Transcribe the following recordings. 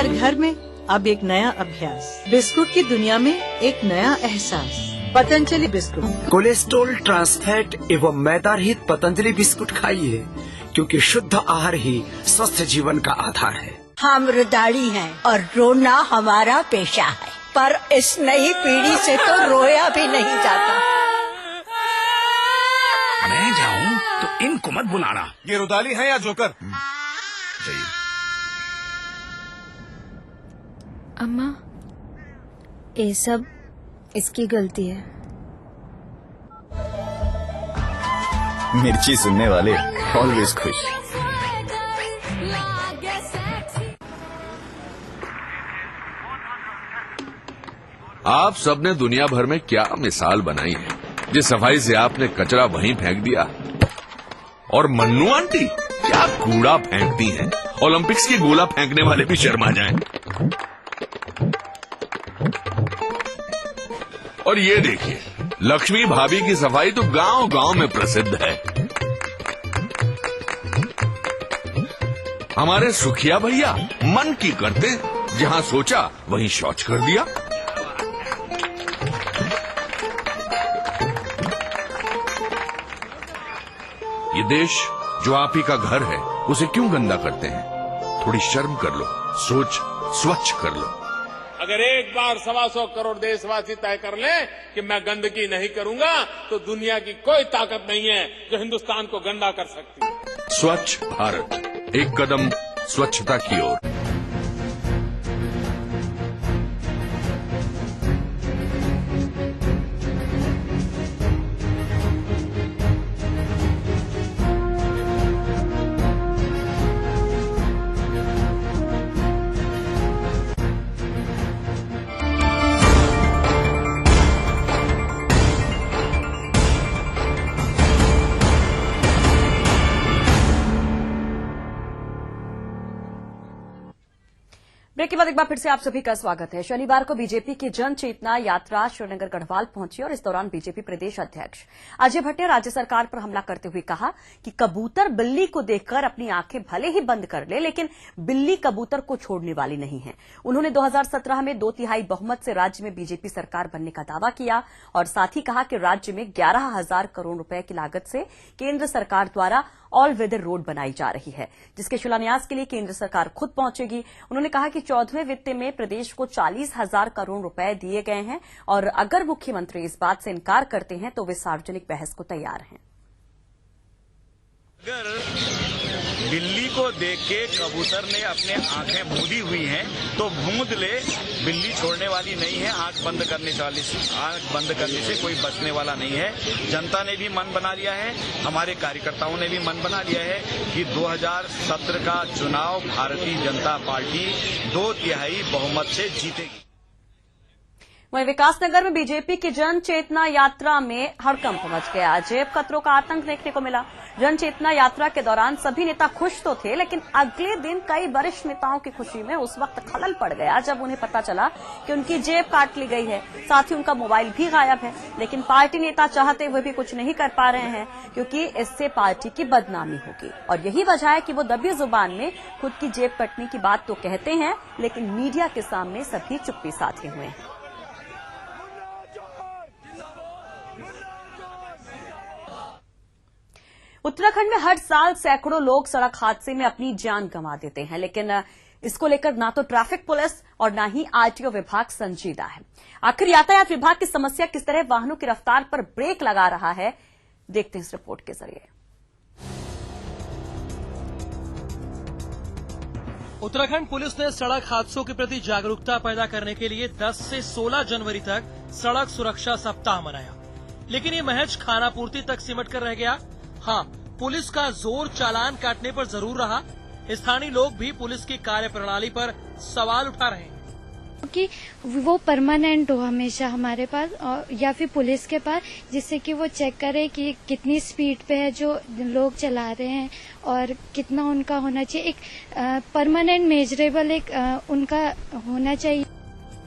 हर घर में अब एक नया अभ्यास, बिस्कुट की दुनिया में एक नया एहसास। पतंजलि बिस्कुट। कोलेस्ट्रॉल, ट्रांसफैट एवं मैदा रहित पतंजलि बिस्कुट खाइए, क्योंकि शुद्ध आहार ही स्वस्थ जीवन का आधार है। हम रुदाली हैं और रोना हमारा पेशा है, पर इस नई पीढ़ी से तो रोया भी नहीं जाता। मैं जाऊं तो इनको मत बुलाना। ये रुदाली है या जोकर? अम्मा, ये सब इसकी गलती है। मिर्ची सुनने वाले ऑलवेज खुश। आप सबने दुनिया भर में क्या मिसाल बनाई है, जिस सफाई से आपने कचरा वहीं फेंक दिया। और मन्नू आंटी क्या कूड़ा फेंकती हैं, ओलंपिक्स की गोला फेंकने वाले भी शर्मा जाएं। और ये देखिए, लक्ष्मी भाभी की सफाई तो गांव गांव में प्रसिद्ध है। हमारे सुखिया भैया मन की करते, जहां सोचा वहीं शौच कर दिया। ये देश जो आप ही का घर है, उसे क्यों गंदा करते हैं? थोड़ी शर्म कर लो, सोच स्वच्छ कर लो। अगर एक बार 125 करोड़ देशवासी तय कर ले कि मैं गंदगी नहीं करूंगा, तो दुनिया की कोई ताकत नहीं है जो हिंदुस्तान को गंदा कर सकती है। स्वच्छ भारत, एक कदम स्वच्छता की ओर। ब्रेक के बाद एक बार फिर से आप सभी का स्वागत है। शनिवार को बीजेपी की जन चेतना यात्रा श्रीनगर गढ़वाल पहुंची और इस दौरान बीजेपी प्रदेश अध्यक्ष अजय भट्ट ने राज्य सरकार पर हमला करते हुए कहा कि कबूतर बिल्ली को देखकर अपनी आंखें भले ही बंद कर ले, लेकिन बिल्ली कबूतर को छोड़ने वाली नहीं है। उन्होंने 2017 में 2/3 बहुमत से राज्य में बीजेपी सरकार बनने का दावा किया और साथ ही कहा कि राज्य में 11,000 करोड़ रुपए की लागत से केंद्र सरकार द्वारा ऑल वेदर रोड बनाई जा रही है, जिसके शिलान्यास के लिए केंद्र सरकार खुद पहुंचेगी। उन्होंने कहा कि 14वें वित्त में प्रदेश को 40,000 करोड़ रुपए दिए गए हैं और अगर मुख्यमंत्री इस बात से इनकार करते हैं तो वे सार्वजनिक बहस को तैयार हैं। अगर बिल्ली को देख के कबूतर ने अपने आंखें मूंदी हुई हैं, तो मूंद ले, बिल्ली छोड़ने वाली नहीं है। आंख बंद करने से कोई बचने वाला नहीं है। जनता ने भी मन बना लिया है, हमारे कार्यकर्ताओं ने भी मन बना लिया है कि 2017 का चुनाव भारतीय जनता पार्टी 2/3 बहुमत से जीतेगी। वहीं विकासनगर में बीजेपी की जन चेतना यात्रा में हड़कंप मच गया। जेब कतरों का आतंक देखने को मिला। जन चेतना यात्रा के दौरान सभी नेता खुश तो थे, लेकिन अगले दिन कई वरिष्ठ नेताओं की खुशी में उस वक्त खलल पड़ गया जब उन्हें पता चला कि उनकी जेब काट ली गई है, साथ ही उनका मोबाइल भी गायब है। लेकिन पार्टी नेता चाहते हुए भी कुछ नहीं कर पा रहे हैं, क्योंकि इससे पार्टी की बदनामी होगी। और यही वजह है कि वो दबी जुबान में खुद की जेब कटने की बात तो कहते हैं, लेकिन मीडिया के सामने सभी चुप्पी साधे हुए हैं। उत्तराखंड में हर साल सैकड़ों लोग सड़क हादसे में अपनी जान गंवा देते हैं, लेकिन इसको लेकर ना तो ट्रैफिक पुलिस और ना ही आरटीओ विभाग संजीदा है। आखिर यातायात विभाग की समस्या किस तरह वाहनों की रफ्तार पर ब्रेक लगा रहा है, देखते हैं इस रिपोर्ट के जरिए। उत्तराखंड पुलिस ने सड़क हादसों के प्रति जागरूकता पैदा करने के लिए 10 से 16 जनवरी तक सड़क सुरक्षा सप्ताह मनाया, लेकिन ये महज खानापूर्ति तक सिमट कर रह गया। हाँ, पुलिस का जोर चालान काटने पर जरूर रहा। स्थानीय लोग भी पुलिस की कार्यप्रणाली पर सवाल उठा रहे हैं कि वो परमानेंट हो हमेशा हमारे पास या फिर पुलिस के पास, जिससे कि वो चेक करे कि कितनी स्पीड पे है जो लोग चला रहे हैं और कितना उनका होना चाहिए। एक परमानेंट मेजरेबल एक उनका होना चाहिए।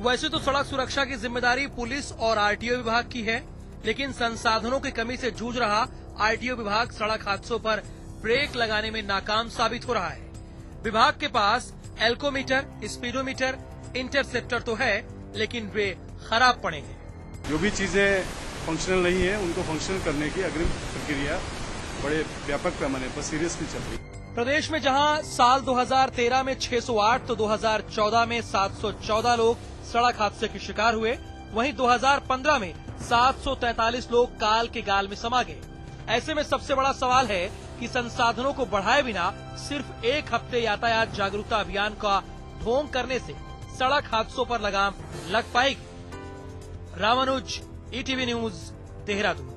वैसे तो सड़क सुरक्षा की जिम्मेदारी पुलिस और आरटीओ विभाग की है, लेकिन संसाधनों की कमी से जूझ रहा आरटीओ विभाग सड़क हादसों पर ब्रेक लगाने में नाकाम साबित हो रहा है। विभाग के पास एल्कोमीटर, स्पीडोमीटर, इंटरसेप्टर तो है, लेकिन वे खराब पड़े हैं। जो भी चीजें फंक्शनल नहीं है उनको फंक्शनल करने की अग्रिम प्रक्रिया बड़े व्यापक पैमाने पर सीरियसली चल रही है। प्रदेश में जहां साल 2013 में 608 तो 2014 में 714 लोग सड़क हादसे के शिकार हुए, वहीं 2015 में 743 लोग काल के गाल में समा गए। ऐसे में सबसे बड़ा सवाल है कि संसाधनों को बढ़ाए बिना सिर्फ एक हफ्ते यातायात जागरूकता अभियान का ढोंग करने से सड़क हादसों पर लगाम लग पाएगी। Ramanuj, ETV news, Dehradun.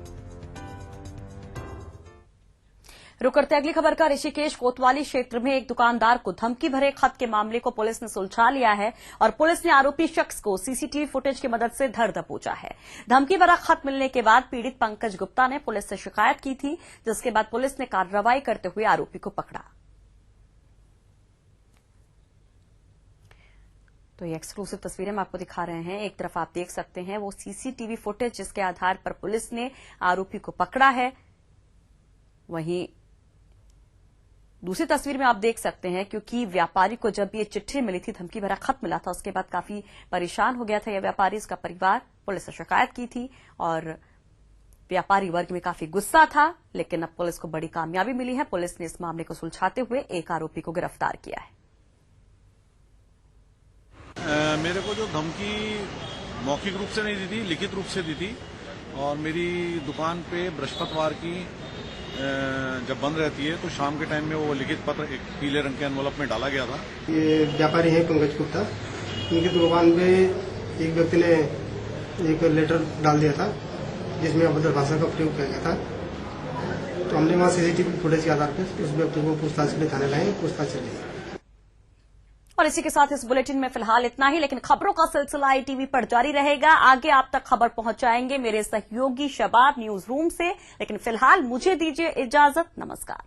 रुक करते अगली खबर का। ऋषिकेश कोतवाली क्षेत्र में एक दुकानदार को धमकी भरे खत के मामले को पुलिस ने सुलझा लिया है और पुलिस ने आरोपी शख्स को सीसीटीवी फुटेज की मदद से धर दबोचा है। धमकी भरा खत मिलने के बाद पीड़ित पंकज गुप्ता ने पुलिस से शिकायत की थी, जिसके बाद पुलिस ने कार्रवाई करते हुए आरोपी को पकड़ा। तो ये एक्सक्लूसिव तस्वीरें हम आपको दिखा रहे हैं। एक तरफ आप देख सकते हैं वो सीसीटीवी फुटेज जिसके आधार पर पुलिस ने आरोपी को पकड़ा है, वहीं दूसरी तस्वीर में आप देख सकते हैं क्योंकि व्यापारी को जब ये चिट्ठी मिली थी, धमकी भरा खत मिला था, उसके बाद काफी परेशान हो गया था यह व्यापारी, इसका परिवार। पुलिस से शिकायत की थी और व्यापारी वर्ग में काफी गुस्सा था, लेकिन अब पुलिस को बड़ी कामयाबी मिली है। पुलिस ने इस मामले को सुलझाते हुए एक आरोपी को गिरफ्तार किया है। मेरे को जो धमकी मौखिक रूप से नहीं दी थी, लिखित रूप से दी थी और मेरी दुकान पे बृहस्पतिवार की जब बंद रहती है तो शाम के टाइम में वो लिखित पत्र एक पीले रंग के एनवलप में डाला गया था। ये व्यापारी है पंकज गुप्ता, उनकी दुकान पे एक व्यक्ति ने एक लेटर डाल दिया था जिसमें अभद्र भाषा का प्रयोग किया गया था। तो हमने वहाँ सीसीटीवी फुटेज के आधार पर उस व्यक्ति को पूछताछ के लिए थाने लाए, पूछताछ चल रही है। और इसी के साथ इस बुलेटिन में फिलहाल इतना ही, लेकिन खबरों का सिलसिला ईटीवी पर जारी रहेगा। आगे आप तक खबर पहुंचाएंगे मेरे सहयोगी शबाब न्यूज रूम से, लेकिन फिलहाल मुझे दीजिए इजाजत। नमस्कार।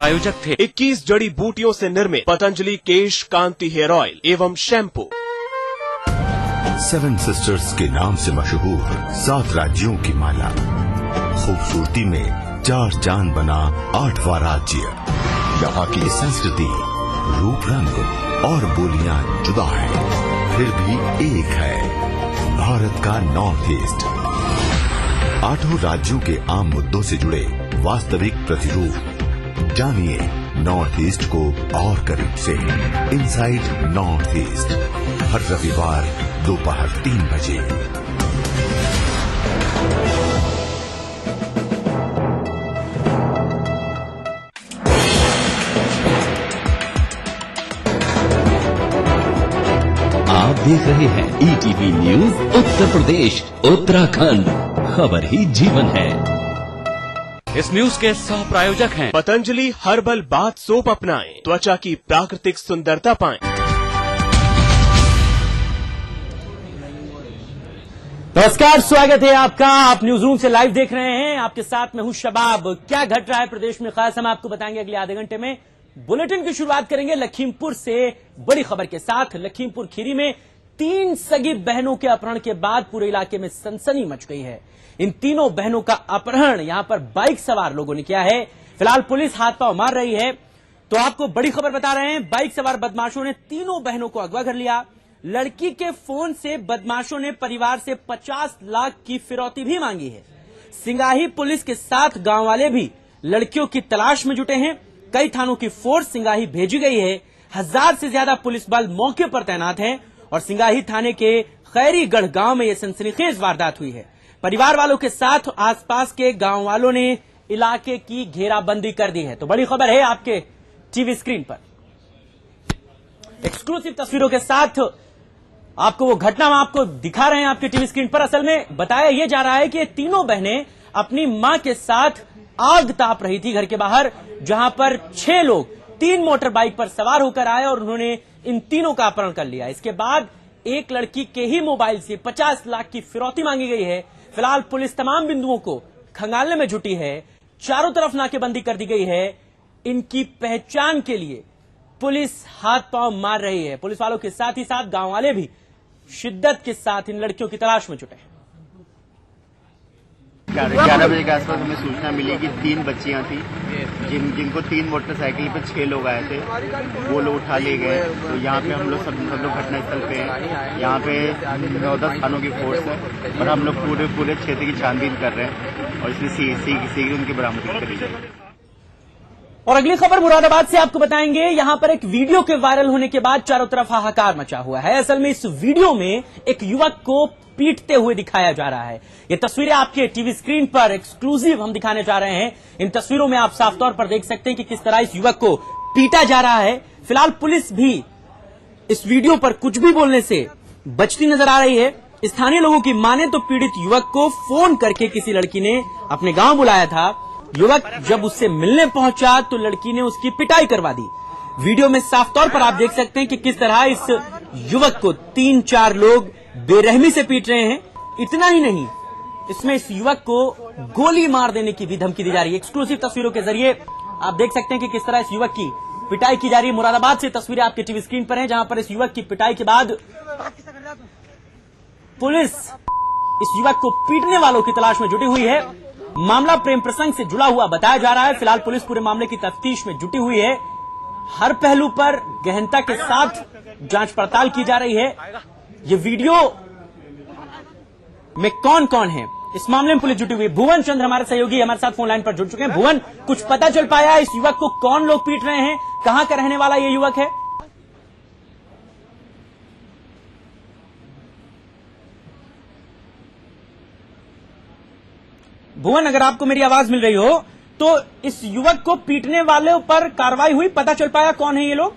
आयोजक थे 21 जड़ी बूटियों से निर्मित पतंजलि केश कांति हेयर ऑयल एवं शैम्पू। 7 सिस्टर्स के नाम से मशहूर 7 राज्यों की माला, खूबसूरती में 4 चांद बना 8वां राज्य। यहाँ की संस्कृति, रूप रंग और बोलियां जुदा है, फिर भी एक है, भारत का नॉर्थ ईस्ट। 8 राज्यों के आम मुद्दों से जुड़े वास्तविक प्रतिरूप। जानिए नॉर्थ ईस्ट को और करीब से। इनसाइड नॉर्थ ईस्ट, हर रविवार दोपहर 3 बजे। आप देख रहे हैं ईटीवी न्यूज उत्तर प्रदेश उत्तराखंड, खबर ही जीवन है। इस न्यूज के सह प्रायोजक हैं पतंजलि हर्बल बाथ सोप। अपनाएं, त्वचा की प्राकृतिक सुंदरता पाएं। नमस्कार, स्वागत है आपका। आप न्यूज रूम से लाइव देख रहे हैं, आपके साथ मैं हूं शबाब। क्या घट रहा है प्रदेश में खास हम आपको बताएंगे अगले आधे घंटे में। बुलेटिन की शुरुआत करेंगे लखीमपुर से बड़ी खबर के साथ। लखीमपुर खीरी में 3 सगी बहनों के अपहरण के बाद पूरे इलाके में सनसनी मच गई है। इन तीनों बहनों का अपहरण यहां पर बाइक सवार लोगों ने किया है। फिलहाल पुलिस हाथ पांव मार रही है। तो आपको बड़ी खबर बता रहे हैं, बाइक सवार बदमाशों ने तीनों बहनों को अगवा कर लिया। लड़की के फोन से बदमाशों ने परिवार से 50 लाख की फिरौती भी मांगी है। सिंगाही पुलिस के साथ गांव वाले भी लड़कियों की तलाश में जुटे हैं। कई थानों की फोर्स सिंगाही भेजी गई है। 1000 से ज्यादा पुलिस बल मौके पर तैनात हैं और सिंगाही थाने के खैरीगढ़ गांव में यह सनसनीखेज वारदात हुई है। परिवार वालों के साथ आसपास के गांव वालों ने इलाके की घेराबंदी कर दी है। तो बड़ी खबर है आपके टीवी स्क्रीन पर, एक्सक्लूसिव तस्वीरों के साथ आपको वो घटना हम आपको दिखा रहे हैं आपके टीवी स्क्रीन पर। असल में बताया यह जा रहा है कि तीनों बहनें अपनी मां के साथ आग ताप रही थी घर के बाहर, जहां पर 6 लोग 3 मोटर बाइक पर सवार होकर आए और उन्होंने इन तीनों का अपहरण कर लिया। इसके बाद एक लड़की के ही मोबाइल से 50 लाख की फिरौती मांगी गई है। फिलहाल पुलिस तमाम बिंदुओं को खंगालने में जुटी है। चारों तरफ नाकेबंदी कर दी गई है। इनकी पहचान के लिए पुलिस हाथ पांव मार रही है। पुलिस वालों के साथ ही साथ गांव वाले भी शिद्दत के साथ इन लड़कियों की तलाश में जुटे हैं। 11 बजे के आसपास हमें सूचना मिली कि 3 बच्चियां थी जिनको 3 मोटरसाइकिल पे 6 लोग आए थे। वो लोग उठा ले गए। तो यहाँ पे हम लोग सब लोग घटनास्थल पे हैं। यहाँ पे 9-10 थानों की फोर्स है और हम लोग पूरे क्षेत्र की छानबीन कर रहे हैं और इसमें शीघ्र उनकी बरामदगी करी जाएगी। और अगली खबर मुरादाबाद से आपको बताएंगे। यहां पर एक वीडियो के वायरल होने के बाद चारों तरफ हाहाकार मचा हुआ है। असल में इस वीडियो में एक युवक को पीटते हुए दिखाया जा रहा है। ये तस्वीरें आपके टीवी स्क्रीन पर एक्सक्लूसिव हम दिखाने जा रहे हैं। इन तस्वीरों में आप साफ तौर पर देख सकते हैं कि किस तरह इस युवक को पीटा जा रहा है। फिलहाल पुलिस भी इस वीडियो पर कुछ भी बोलने से बचती नजर आ रही है। स्थानीय लोगों की माने तो पीड़ित युवक को फोन करके किसी लड़की ने अपने गांव बुलाया था। युवक जब उससे मिलने पहुंचा तो लड़की ने उसकी पिटाई करवा दी। वीडियो में साफ तौर पर आप देख सकते हैं कि किस तरह इस युवक को 3-4 लोग बेरहमी से पीट रहे हैं। इतना ही नहीं, इसमें इस युवक को गोली मार देने की भी धमकी दी जा रही है। एक्सक्लूसिव तस्वीरों के जरिए आप देख सकते हैं कि किस तरह इस युवक की पिटाई की जा रही है। मुरादाबाद से तस्वीरें आपके टीवी स्क्रीन पर हैं, जहां पर इस युवक की पिटाई के बाद पुलिस इस युवक को पीटने वालों की तलाश में जुटी हुई है। मामला प्रेम प्रसंग से जुड़ा हुआ बताया जा रहा है। फिलहाल पुलिस पूरे मामले की तफ्तीश में जुटी हुई है। हर पहलू पर गहनता के साथ जांच पड़ताल की जा रही है। ये वीडियो में कौन कौन है, इस मामले में पुलिस जुटी हुई है। भुवन चंद्र हमारे सहयोगी हमारे साथ फोन लाइन पर जुड़ चुके हैं। भुवन, कुछ पता चल पाया इस युवक को कौन लोग पीट रहे हैं? कहां का रहने वाला ये युवक है? भुवन, अगर आपको मेरी आवाज मिल रही हो तो इस युवक को पीटने वालों पर कार्रवाई हुई, पता चल पाया कौन है ये लोग?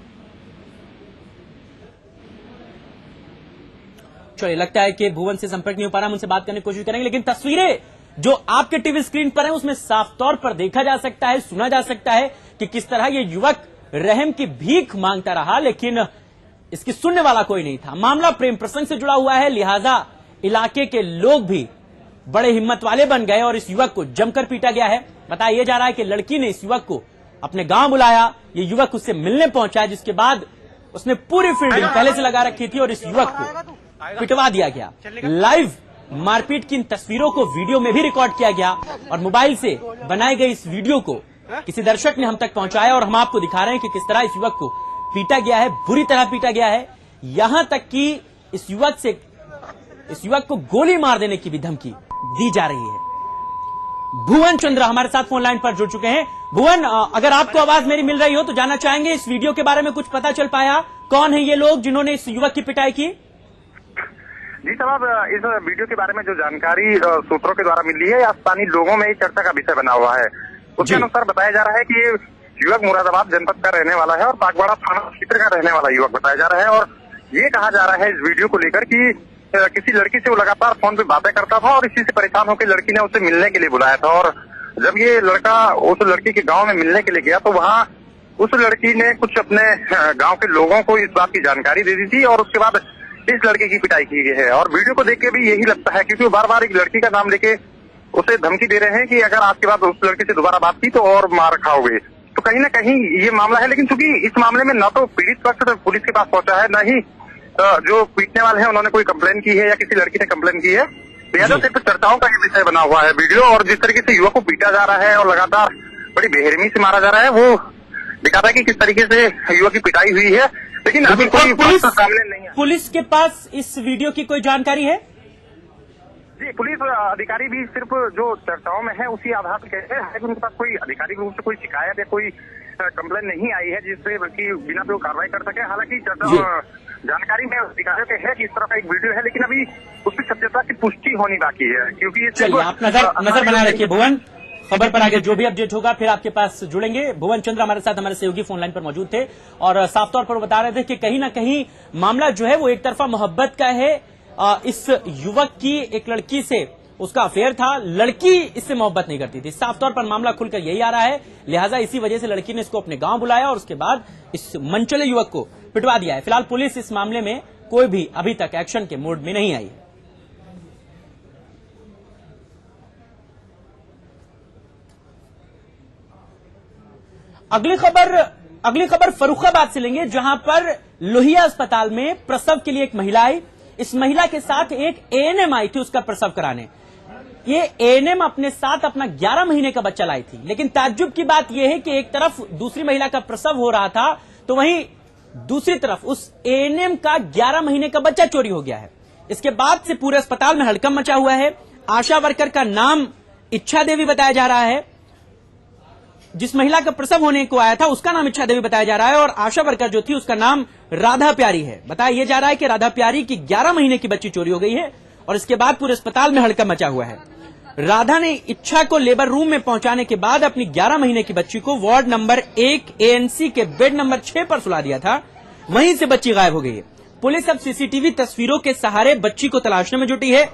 चलिए, लगता है कि भुवन से संपर्क नहीं हो पा रहा, हम उनसे बात करने की कोशिश करेंगे। लेकिन तस्वीरें जो आपके टीवी स्क्रीन पर हैं उसमें साफ तौर पर देखा जा सकता है, सुना जा सकता है कि किस तरह ये युवक रहम की भीख मांगता रहा, लेकिन इसकी सुनने वाला कोई नहीं था। मामला प्रेम प्रसंग से जुड़ा हुआ है, लिहाजा इलाके के लोग भी बड़े हिम्मत वाले बन गए और इस युवक को जमकर पीटा गया है। बताया जा रहा है कि लड़की ने इस युवक को अपने गांव बुलाया, ये युवक उससे मिलने पहुंचा, जिसके बाद उसने पूरी फील्डिंग पहले से लगा रखी थी और इस युवक को पिटवा दिया गया। लाइव मारपीट की इन तस्वीरों को वीडियो में भी रिकॉर्ड किया गया और मोबाइल से बनाए गए इस वीडियो को किसी दर्शक ने हम तक पहुंचाया और हम आपको दिखा रहे हैं कि किस तरह इस युवक को पीटा गया है, बुरी तरह पीटा गया है। यहां तक कि इस युवक को गोली मार देने की भी धमकी दी जा रही है। भुवन चंद्र हमारे साथ फोन लाइन पर जुड़ चुके हैं। भुवन, अगर आपको आवाज मेरी मिल रही हो तो जानना चाहेंगे इस वीडियो के बारे में कुछ पता चल पाया? कौन है ये लोग जिन्होंने इस युवक की पिटाई की? जी साहब, इस वीडियो के बारे में जो जानकारी सूत्रों के द्वारा मिली है, स्थानीय लोगों में चर्चा का विषय बना हुआ है। उसके अनुसार बताया जा रहा है कि ये युवक मुरादाबाद जनपद का रहने वाला है और बागवाड़ा थाना क्षेत्र का रहने वाला युवक बताया जा रहा है। और ये कहा जा रहा है इस वीडियो को लेकर कि किसी लड़की से वो लगातार फोन पे बातें करता था और इसी से परेशान होकर लड़की ने उसे मिलने के लिए बुलाया था। और जब ये लड़का उस लड़की के गांव में मिलने के लिए गया तो वहाँ उस लड़की ने कुछ अपने गांव के लोगों को इस बात की जानकारी दे दी थी और उसके बाद इस लड़के की पिटाई की गई है। और वीडियो को देख के भी यही लगता है, क्योंकि वो बार बार एक लड़की का नाम लेके उसे धमकी दे रहे हैं कि अगर आपके बाद उस लड़की से दोबारा बात की तो और मार खाओगे। तो कहीं ना कहीं ये मामला है। लेकिन चूंकि इस मामले में न तो पीड़ित पक्ष पुलिस के पास पहुंचा है, न ही जो पीटने वाले हैं उन्होंने कोई कंप्लेन की है या किसी लड़की ने कंप्लेन की है। लिहाजा सिर्फ चर्चाओं का ये विषय बना हुआ है वीडियो। और जिस तरीके से युवक को पीटा जा रहा है और लगातार बड़ी बेरहमी से मारा जा रहा है, वो दिखाता है कि किस तरीके से युवक की पिटाई हुई है। लेकिन अभी कोई पुलिस सामने नहीं है। पुलिस के पास इस वीडियो की कोई जानकारी है? जी, पुलिस अधिकारी भी सिर्फ जो चर्चाओं में है उसी आधार पर कहते हैं कि उनके पास कोई आधिकारिक रूप से कोई शिकायत या कोई कंप्लेन नहीं आई है जिससे कि बिना पे वो कार्रवाई कर सके। हालांकि जानकारी में अधिकारियों के है कि इस तरह का एक वीडियो है, लेकिन अभी उसकी सत्यता की पुष्टि होनी बाकी है। क्योंकि चलिए, आप नजर बनाए रखिए भुवन। खबर पर आगे जो भी अपडेट होगा फिर आपके पास जुड़ेंगे। भुवन चंद्र हमारे साथ हमारे सहयोगी फोन लाइन पर मौजूद थे और साफ तौर पर बता रहे थे कि कहीं ना कहीं मामला जो है वो एक तरफा मोहब्बत का है। इस युवक की एक लड़की से उसका अफेयर था, लड़की इससे मोहब्बत नहीं करती थी। साफ तौर पर मामला खुलकर यही आ रहा है। लिहाजा इसी वजह से लड़की ने इसको अपने गांव बुलाया और उसके बाद इस मनचले युवक को पिटवा दिया है। फिलहाल पुलिस इस मामले में कोई भी अभी तक एक्शन के मोड में नहीं आई है। अगली खबर फर्रुखाबाद से लेंगे, जहां पर लोहिया अस्पताल में प्रसव के लिए एक महिला आई। इस महिला के साथ एक एएनएम आई थी उसका प्रसव कराने। ये एएनएम अपने साथ अपना 11 महीने का बच्चा लाई थी, लेकिन ताज्जुब की बात यह है कि एक तरफ दूसरी महिला का प्रसव हो रहा था तो वहीं दूसरी तरफ उस एएनएम का 11 महीने का बच्चा चोरी हो गया है। इसके बाद से पूरे अस्पताल में हड़कंप मचा हुआ है। आशा वर्कर का नाम इच्छा देवी बताया जा रहा है, जिस महिला का प्रसव होने को आया था उसका नाम इच्छा देवी बताया जा रहा है, और आशा वर्कर जो थी उसका नाम राधा प्यारी है। बताया यह जा रहा है कि राधा प्यारी की 11 महीने की बच्ची चोरी हो गई है और इसके बाद पूरे अस्पताल में हड़कंप मचा हुआ है। राधा ने इच्छा को लेबर रूम में पहुंचाने के बाद अपनी 11 महीने की बच्ची को वार्ड नंबर 1 एएनसी के बेड नंबर 6 पर सुला दिया था। वहीं से बच्ची गायब हो गई है। पुलिस अब सीसीटीवी तस्वीरों के सहारे बच्ची को तलाशने में जुटी है।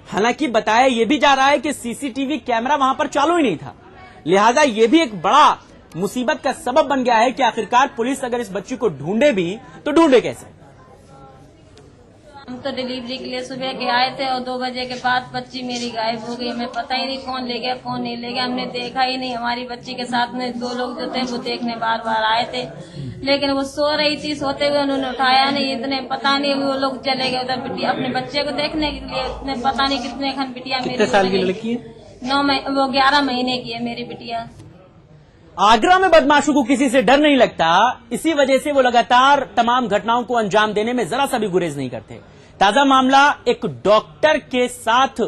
हालांकि बताया यह भी जा रहा है कि सीसीटीवी कैमरा वहां पर चालू ही नहीं था, लिहाजा यह भी एक बड़ा मुसीबत का सबब बन गया है कि आखिरकार पुलिस अगर इस बच्ची को ढूंढे भी तो ढूंढे कैसे। हम तो डिलीवरी के लिए सुबह के आए थे और 2 बजे के बाद बच्ची मेरी गायब हो गई। हमें पता ही नहीं कौन ले गया कौन नहीं ले गया, हमने देखा ही नहीं। हमारी बच्ची के साथ में 2 लोग जो थे वो देखने बार बार आए थे, लेकिन वो सो रही थी, सोते हुए उन्होंने उठाया नहीं। इतने पता नहीं वो लोग चले गए उधर बिटिया अपने बच्चे को देखने के लिए। इतने पता नहीं कितने खन बिटिया मेरी। कितने साल की लड़की है? 11 महीने की है मेरी बिटिया। आगरा में बदमाशों को किसी से डर नहीं लगता, इसी वजह से वो लगातार तमाम घटनाओं को अंजाम देने में जरा सा भी गुरेज नहीं करते। ताजा मामला एक डॉक्टर के साथ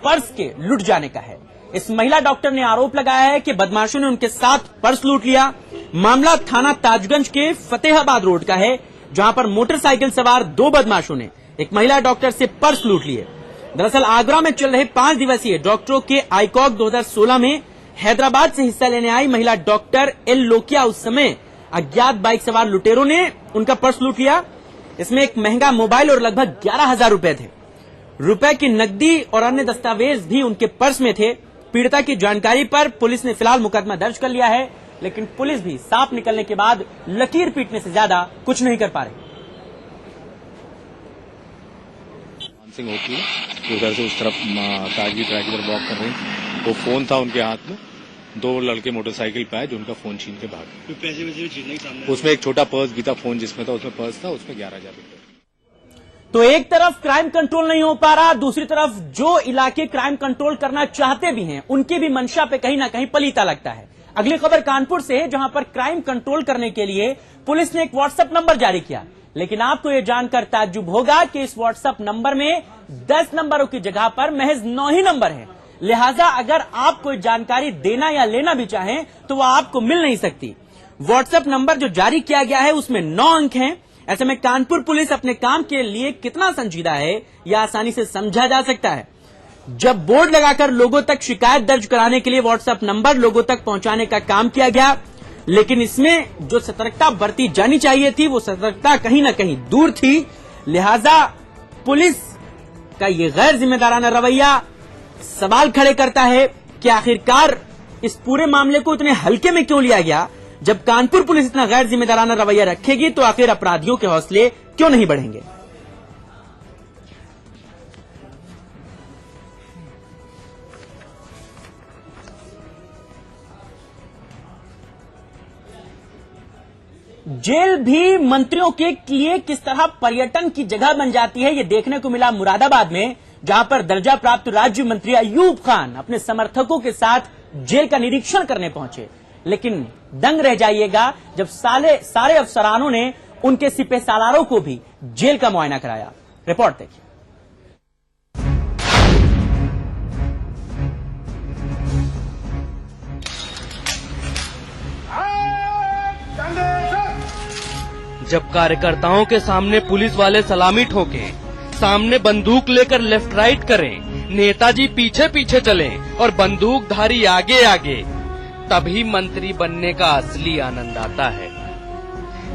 पर्स के लूट जाने का है। इस महिला डॉक्टर ने आरोप लगाया है कि बदमाशों ने उनके साथ पर्स लूट लिया। मामला थाना ताजगंज के फतेहाबाद रोड का है, जहां पर मोटरसाइकिल सवार 2 बदमाशों ने एक महिला डॉक्टर से पर्स लूट लिए। दरअसल आगरा में चल रहे 5 दिवसीय डॉक्टरों के आईकॉक 2016 में हैदराबाद से हिस्सा लेने आई महिला डॉक्टर एल लोकिया उस समय अज्ञात बाइक सवार लुटेरों ने उनका पर्स लूट लिया। इसमें एक महंगा मोबाइल और लगभग 11,000 रुपए थे। रुपए की नकदी और अन्य दस्तावेज भी उनके पर्स में थे। पीड़िता की जानकारी पर पुलिस ने फिलहाल मुकदमा दर्ज कर लिया है, लेकिन पुलिस भी सांप निकलने के बाद लकीर पीटने से ज्यादा कुछ नहीं कर पा रही। सिंह होती है उधर से उस तरफ ताजगी ट्रैक की तरफ वॉक कर रही, वो फोन था उनके हाथ में। 2 लड़के मोटरसाइकिल पे आए जो उनका फोन छीन के भागे। पैसे वैसे छीनने के सामने उसमें एक छोटा पर्स भी था, फोन जिसमें था उसमें पर्स था, उसमें 11,000 रुपए। तो एक तरफ क्राइम कंट्रोल नहीं हो पा रहा, दूसरी तरफ जो इलाके क्राइम कंट्रोल करना चाहते भी हैं उनकी भी मंशा पे कहीं ना कहीं पलीता लगता है। अगली खबर कानपुर से है, जहां पर क्राइम कंट्रोल करने के लिए पुलिस ने एक व्हाट्सएप नंबर जारी किया, लेकिन आपको यह जानकर ताज्जुब होगा कि इस व्हाट्सएप नंबर में 10 नंबरों की जगह पर महज 9 ही नंबर है। लिहाजा अगर आप कोई जानकारी देना या लेना भी चाहें तो वह आपको मिल नहीं सकती। व्हाट्सएप नंबर जो जारी किया गया है उसमें 9 अंक हैं। ऐसे में कानपुर पुलिस अपने काम के लिए कितना संजीदा है यह आसानी से समझा जा सकता है। जब बोर्ड लगाकर लोगों तक शिकायत दर्ज कराने के लिए व्हाट्सएप नंबर लोगों तक पहुंचाने का काम किया गया, लेकिन इसमें जो सतर्कता बरती जानी चाहिए थी वो सतर्कता कहीं ना कहीं दूर थी। लिहाजा पुलिस का ये गैर जिम्मेदाराना रवैया सवाल खड़े करता है कि आखिरकार इस पूरे मामले को इतने हल्के में क्यों लिया गया। जब कानपुर पुलिस इतना गैर जिम्मेदाराना रवैया रखेगी तो आखिर अपराधियों के हौसले क्यों नहीं बढ़ेंगे। जेल भी मंत्रियों के लिए किस तरह पर्यटन की जगह बन जाती है, ये देखने को मिला मुरादाबाद में, जहां पर दर्जा प्राप्त राज्य मंत्री अयूब खान अपने समर्थकों के साथ जेल का निरीक्षण करने पहुंचे। लेकिन दंग रह जाइएगा जब सारे अफसरानों ने उनके सिपह सालारों को भी जेल का मुआयना कराया। रिपोर्ट देखिए। जब कार्यकर्ताओं के सामने पुलिस वाले सलामी ठोकें, सामने बंदूक लेकर लेफ्ट राइट करें, नेताजी पीछे पीछे चलें और बंदूकधारी आगे आगे, तभी मंत्री बनने का असली आनंद आता है।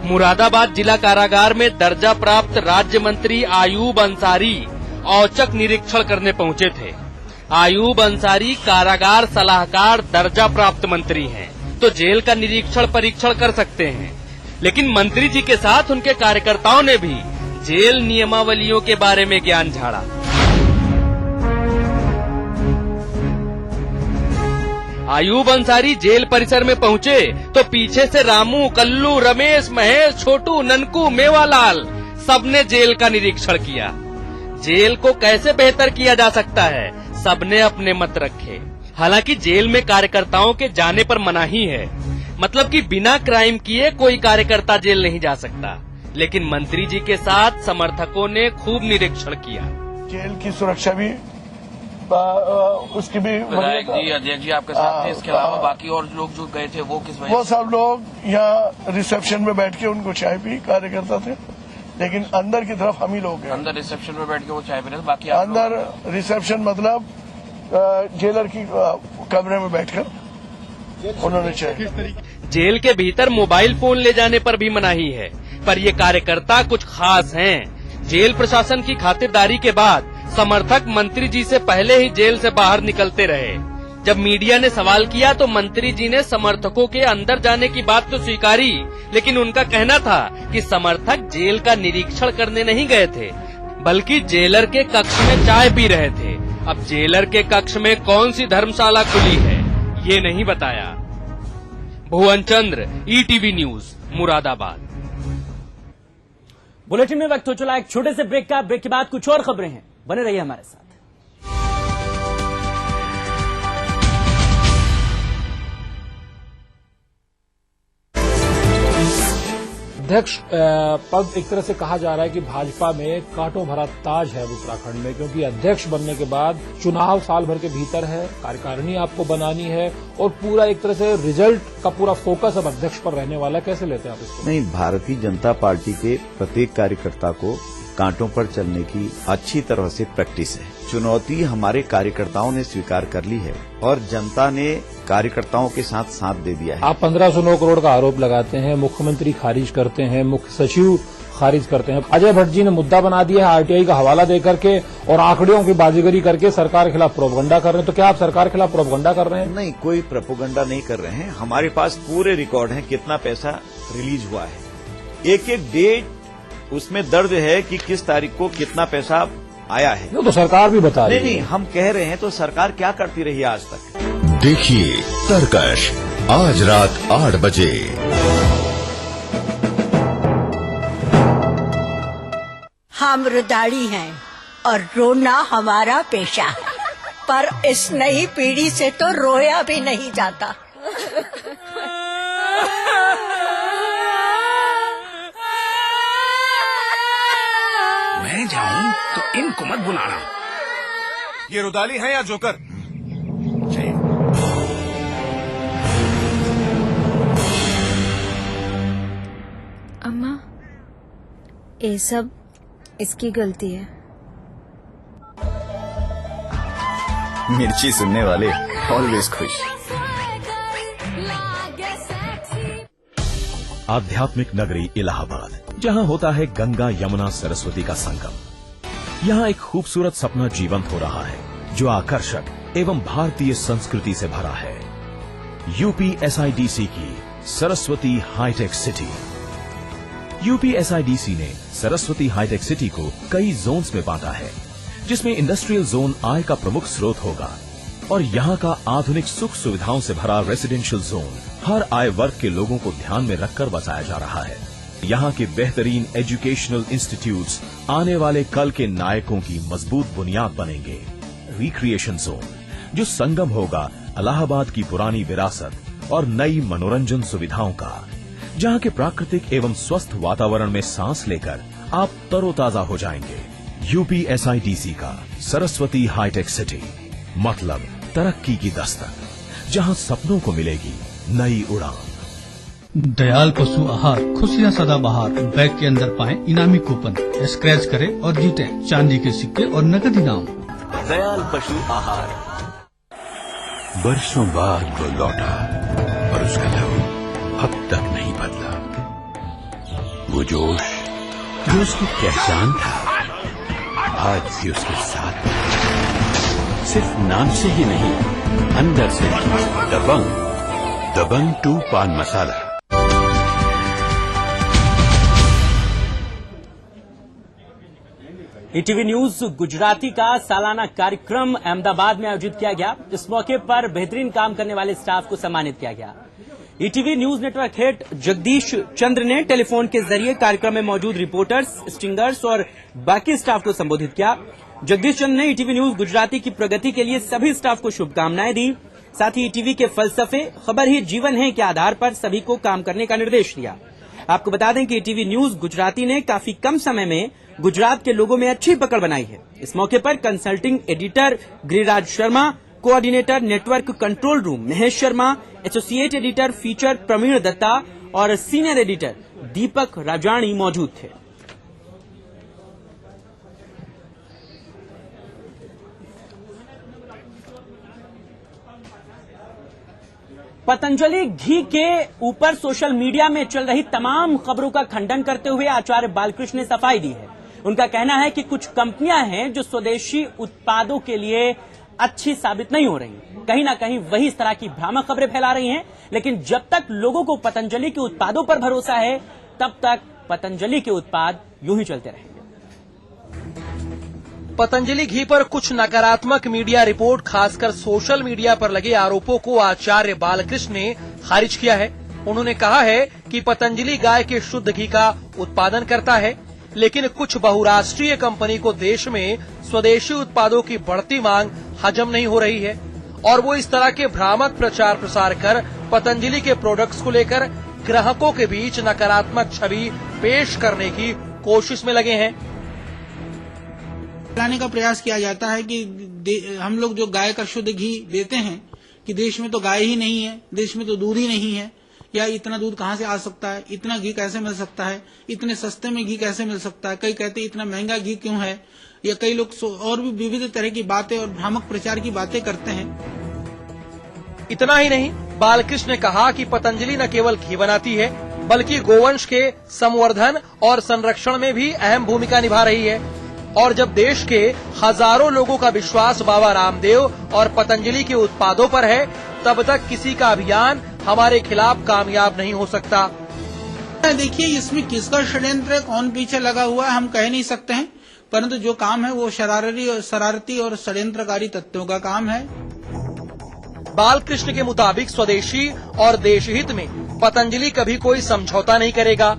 मुरादाबाद जिला कारागार में दर्जा प्राप्त राज्य मंत्री अयूब अंसारी औचक निरीक्षण करने पहुंचे थे। अयूब अंसारी कारागार सलाहकार दर्जा प्राप्त मंत्री हैं, तो जेल का निरीक्षण परीक्षण कर सकते हैं, लेकिन मंत्री जी के साथ उनके कार्यकर्ताओं ने भी जेल नियमावलियों के बारे में ज्ञान झाड़ा। अयूब अंसारी जेल परिसर में पहुंचे तो पीछे से रामू, कल्लू, रमेश, महेश, छोटू, ननकू, मेवालाल सबने जेल का निरीक्षण किया। जेल को कैसे बेहतर किया जा सकता है, सबने अपने मत रखे। हालांकि जेल में कार्यकर्ताओं के जाने पर मनाही है, मतलब कि बिना क्राइम किए कोई कार्यकर्ता जेल नहीं जा सकता। लेकिन मंत्री जी के साथ समर्थकों ने खूब निरीक्षण किया। जेल की सुरक्षा भी उसकी भी अध्यक्ष जी आपके साथ थे, इसके अलावा बाकी और लोग जो गए थे वो किस वजह? वो सब लोग यहाँ रिसेप्शन में बैठ के उनको चाय पी, कार्यकर्ता थे, लेकिन अंदर की तरफ हम ही लोग हैं। अंदर रिसेप्शन में बैठ के वो चाय पी रहे थे, बाकी अंदर रिसेप्शन मतलब जेलर की कमरे में बैठकर उन्होंने चाय। जेल के भीतर मोबाइल फोन ले जाने पर भी मनाही है, पर ये कार्यकर्ता कुछ खास हैं। जेल प्रशासन की खातिरदारी के बाद समर्थक मंत्री जी से पहले ही जेल से बाहर निकलते रहे। जब मीडिया ने सवाल किया तो मंत्री जी ने समर्थकों के अंदर जाने की बात तो स्वीकारी, लेकिन उनका कहना था कि समर्थक जेल का निरीक्षण करने नहीं गए थे, बल्कि जेलर के कक्ष में चाय पी रहे थे। अब जेलर के कक्ष में कौन सी धर्मशाला खुली है, ये नहीं बताया। भुवन चंद्र, ETV न्यूज, मुरादाबाद। बुलेटिन में वक्त हो चला एक छोटे से ब्रेक का। ब्रेक के बाद कुछ और खबरें हैं, बने रहिए हमारे साथ। अध्यक्ष पद एक तरह से कहा जा रहा है कि भाजपा में कांटों भरा ताज है उत्तराखंड में, क्योंकि अध्यक्ष बनने के बाद चुनाव साल भर के भीतर है, कार्यकारिणी आपको बनानी है और पूरा एक तरह से रिजल्ट का पूरा फोकस अब अध्यक्ष पर रहने वाला है। कैसे लेते हैं आप इसको? नहीं, भारतीय जनता पार्टी के प्रत्येक कार्यकर्ता को कांटों पर चलने की अच्छी तरह से प्रैक्टिस है। चुनौती हमारे कार्यकर्ताओं ने स्वीकार कर ली है और जनता ने कार्यकर्ताओं के साथ साथ दे दिया है। आप 1509 करोड़ का आरोप लगाते हैं, मुख्यमंत्री खारिज करते हैं, मुख्य सचिव खारिज करते हैं। अजय भट्ट जी ने मुद्दा बना दिया है RTI का हवाला दे करके और आंकड़ों की बाजीगरी करके सरकार के खिलाफ प्रोपगंडा कर रहे हैं। तो क्या आप सरकार के खिलाफ प्रोपगंडा कर रहे हैं? नहीं, कोई प्रोपगंडा नहीं कर रहे हैं। हमारे पास पूरे रिकॉर्ड हैं, कितना पैसा रिलीज हुआ है, एक एक डेट उसमें दर्ज है कि किस तारीख को कितना पैसा आया है। तो सरकार भी बता रही है। नहीं, हम कह रहे हैं तो सरकार क्या करती रही आज तक। देखिए तरकश आज रात 8 बजे। हम रुदाड़ी हैं और रोना हमारा पेशा है, पर इस नई पीढ़ी से तो रोया भी नहीं जाता। मैं जाऊं तो इनको मत बुलाना। ये रुदाली है या जोकर? अम्मा, ये सब इसकी गलती है। मिर्ची सुनने वाले ऑलवेज खुश। आध्यात्मिक नगरी इलाहाबाद, जहां होता है गंगा यमुना सरस्वती का संगम। यहाँ एक खूबसूरत सपना जीवंत हो रहा है जो आकर्षक एवं भारतीय संस्कृति से भरा है। यूपी SIDC की Saraswati hitech city. UP SIDC ने सरस्वती हाईटेक सिटी को कई जोन्स में बांटा है, जिसमें इंडस्ट्रियल जोन आय का प्रमुख स्रोत होगा और यहाँ का आधुनिक सुख सुविधाओं से भरा रेसिडेंशियल जोन हर आय वर्ग के लोगों को ध्यान में रखकर बसाया जा रहा है। यहाँ के बेहतरीन एजुकेशनल इंस्टीट्यूट्स आने वाले कल के नायकों की मजबूत बुनियाद बनेंगे। रिक्रिएशन जोन जो संगम होगा इलाहाबाद की पुरानी विरासत और नई मनोरंजन सुविधाओं का, जहाँ के प्राकृतिक एवं स्वस्थ वातावरण में सांस लेकर आप तरोताजा हो जाएंगे। यूपी SIDC का सरस्वती हाईटेक सिटी, मतलब तरक्की की दस्तक, जहाँ सपनों को मिलेगी नई उड़ान। दयाल पशु आहार, खुशियाँ सदा बहार। बैग के अंदर पाएं इनामी कूपन, स्क्रैच करें और जीतें चांदी के सिक्के और नकद इनाम। दयाल पशु आहार। बरसों बाद वो लौटा और उसका लहू अब तक नहीं बदला। वो जोश जो उसकी पहचान था आज भी उसके साथ, सिर्फ नाम से ही नहीं अंदर से भी। दबंग 2 पान मसाला। ETV न्यूज गुजराती का सालाना कार्यक्रम अहमदाबाद में आयोजित किया गया। इस मौके पर बेहतरीन काम करने वाले स्टाफ को सम्मानित किया गया। ETV news network head Jagdish Chandra ने टेलीफोन के जरिए कार्यक्रम में मौजूद रिपोर्टर्स, स्टिंगर्स और बाकी स्टाफ को संबोधित किया। जगदीश चंद्र ने ईटीवी न्यूज गुजराती की प्रगति के लिए सभी स्टाफ को शुभकामनाएं दी। साथ ही ईटीवी के फलसफे खबर ही जीवन है के आधार पर सभी को काम करने का निर्देश दिया। आपको बता दें कि ईटीवी न्यूज गुजराती ने काफी कम समय में गुजरात के लोगों में अच्छी पकड़ बनाई है। इस मौके पर consulting editor Giriraj Sharma, coordinator network control room Mahesh Sharma, associate editor feature Praveen Dutta और सीनियर एडिटर दीपक राजाणी मौजूद थे। पतंजलि घी के ऊपर सोशल मीडिया में चल रही तमाम खबरों का खंडन करते हुए आचार्य बालकृष्ण ने सफाई दी है। उनका कहना है कि कुछ कंपनियां हैं जो स्वदेशी उत्पादों के लिए अच्छी साबित नहीं हो रही। कहीं ना कहीं वही इस तरह की भ्रामक खबरें फैला रही हैं, लेकिन जब तक लोगों को पतंजलि के उत्पादों पर भरोसा है तब तक पतंजलि के उत्पाद यूं ही चलते रहेंगे। पतंजलि घी पर कुछ नकारात्मक मीडिया रिपोर्ट, खासकर सोशल मीडिया पर लगे आरोपों को आचार्य बालकृष्ण ने खारिज किया है। उन्होंने कहा है कि पतंजलि गाय के शुद्ध घी का उत्पादन करता है, लेकिन कुछ बहुराष्ट्रीय कंपनी को देश में स्वदेशी उत्पादों की बढ़ती मांग हजम नहीं हो रही है और वो इस तरह के भ्रामक प्रचार प्रसार कर पतंजलि के प्रोडक्ट्स को लेकर ग्राहकों के बीच नकारात्मक छवि पेश करने की कोशिश में लगे हैं। लाने का प्रयास किया जाता है कि हम लोग जो गाय का शुद्ध घी देते हैं कि देश में तो गाय ही नहीं है, देश में तो दूध ही नहीं है, या इतना दूध कहाँ से आ सकता है, इतना घी कैसे मिल सकता है, इतने सस्ते में घी कैसे मिल सकता है, कई कहते इतना महंगा घी क्यों है, या कई लोग और भी विविध तरह की बातें और भ्रामक प्रचार की बातें करते हैं। इतना ही नहीं, बालकृष्ण ने कहा कि पतंजलि न केवल घी बनाती है बल्कि गोवंश के संवर्धन और संरक्षण में भी अहम भूमिका निभा रही है और जब देश के हजारों लोगों का विश्वास बाबा रामदेव और पतंजलि के उत्पादों पर है तब तक किसी का अभियान हमारे खिलाफ कामयाब नहीं हो सकता। देखिए, इसमें किसका षड्यंत्र कौन पीछे लगा हुआ है हम कह नहीं सकते हैं, परंतु जो काम है वो शरारती और षड्यंत्रकारी तत्वों का काम है। बालकृष्ण के मुताबिक स्वदेशी और देशहित में पतंजलि कभी कोई समझौता नहीं करेगा।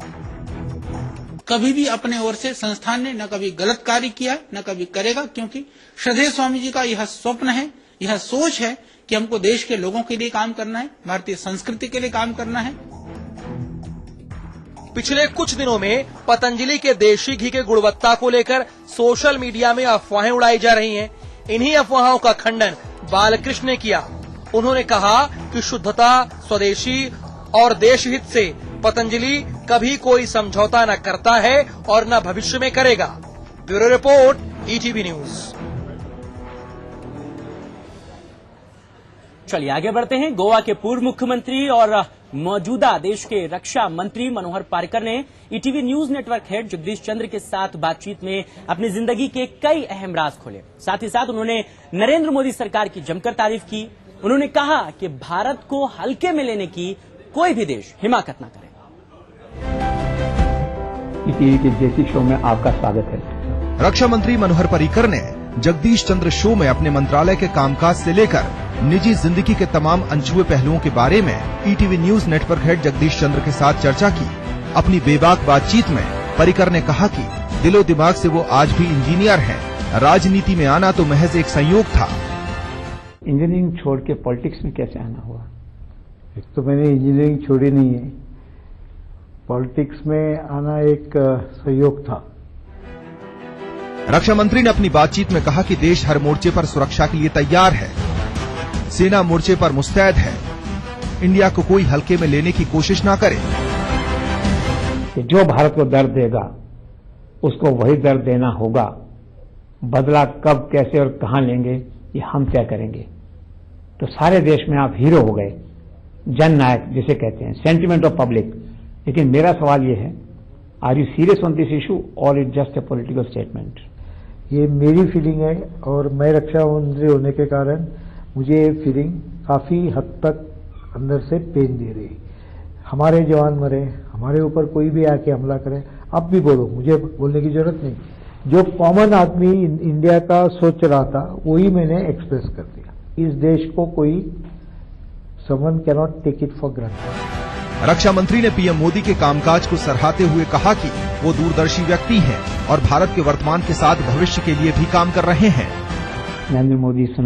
कभी भी अपने ओर से संस्थान ने न कभी गलत कार्य किया न कभी करेगा, क्योंकि श्रद्धेय स्वामी जी का यह स्वप्न है, यह सोच है कि हमको देश के लोगों के लिए काम करना है, भारतीय संस्कृति के लिए काम करना है। पिछले कुछ दिनों में पतंजलि के देशी घी के गुणवत्ता को लेकर सोशल मीडिया में अफवाहें उड़ाई जा रही हैं। इन्हीं अफवाहों का खंडन बालकृष्ण ने किया। उन्होंने कहा कि शुद्धता, स्वदेशी और देशहित से पतंजलि कभी कोई समझौता न करता है और न भविष्य में करेगा। Bureau report, ETV news. चलिए आगे बढ़ते हैं। गोवा के पूर्व मुख्यमंत्री और मौजूदा देश के रक्षा मंत्री मनोहर पार्कर ने ETV news network head Jagdish Chandra के साथ बातचीत में अपनी जिंदगी के कई अहम राज खोले। साथ ही साथ उन्होंने नरेंद्र मोदी सरकार की जमकर तारीफ की। उन्होंने कहा कि भारत को हल्के में लेने की कोई भी देश हिमाकत न करे। ईटीवी के जेसी शो में आपका स्वागत है। रक्षा मंत्री मनोहर पर्रिकर ने जगदीश चंद्र शो में अपने मंत्रालय के कामकाज से लेकर निजी जिंदगी के तमाम अनछुए पहलुओं के बारे में ETV news network head Jagdish Chandra के साथ चर्चा की। अपनी बेबाक बातचीत में पर्रिकर ने कहा कि दिलो दिमाग से वो आज भी इंजीनियर हैं। राजनीति में आना तो महज एक संयोग था। इंजीनियरिंग छोड़ के पॉलिटिक्स में कैसे आना हुआ? एक तो मैंने इंजीनियरिंग छोड़ी नहीं है, पॉलिटिक्स में आना एक सहयोग था। रक्षा मंत्री ने अपनी बातचीत में कहा कि देश हर मोर्चे पर सुरक्षा के लिए तैयार है। सेना मोर्चे पर मुस्तैद है। इंडिया को कोई हल्के में लेने की कोशिश ना करे। कि जो भारत को दर्द देगा उसको वही दर्द देना होगा। बदला कब, कैसे और कहां लेंगे ये हम तय करेंगे। तो सारे देश में आप हीरो हो गए, जन नायक जिसे कहते हैं, सेंटिमेंट ऑफ पब्लिक। लेकिन मेरा सवाल ये है, are you serious on this issue और it just a political statement? ये मेरी फीलिंग है और मैं रक्षा मंत्री होने के कारण मुझे ये फीलिंग काफी हद तक अंदर से पेन दे रही। हमारे जवान मरे, हमारे ऊपर कोई भी आके हमला करे, आप भी बोलो, मुझे बोलने की जरूरत नहीं। जो कॉमन आदमी इंडिया का सोच रहा था वही मैंने एक्सप्रेस कर दिया। इस देश को कोई someone cannot take it for granted. रक्षा मंत्री ने पीएम मोदी के कामकाज को सराहते हुए कहा कि वो दूरदर्शी व्यक्ति हैं और भारत के वर्तमान के साथ भविष्य के लिए भी काम कर रहे हैं। नरेंद्र मोदी